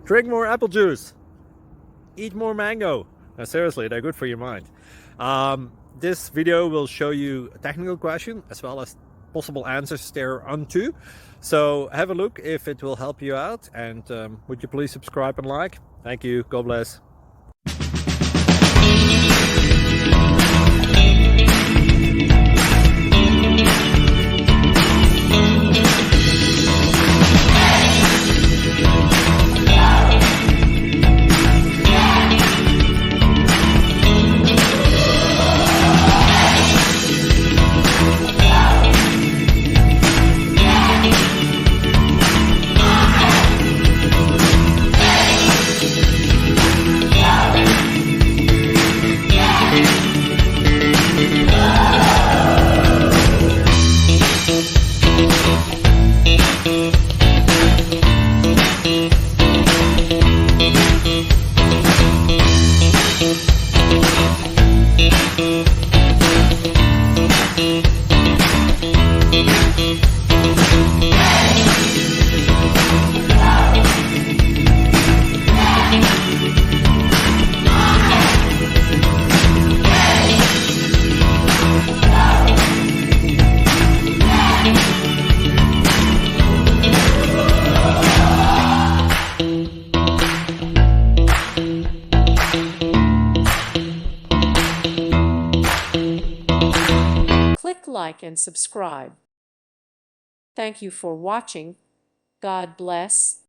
Drink more apple juice. Eat more mango. No, seriously, they're good for your mind. This video will show you a technical question as well as possible answers thereunto. So have a look if it will help you out, and would you please subscribe and like? Thank you. God bless. Click like and subscribe. Thank you for watching. God bless.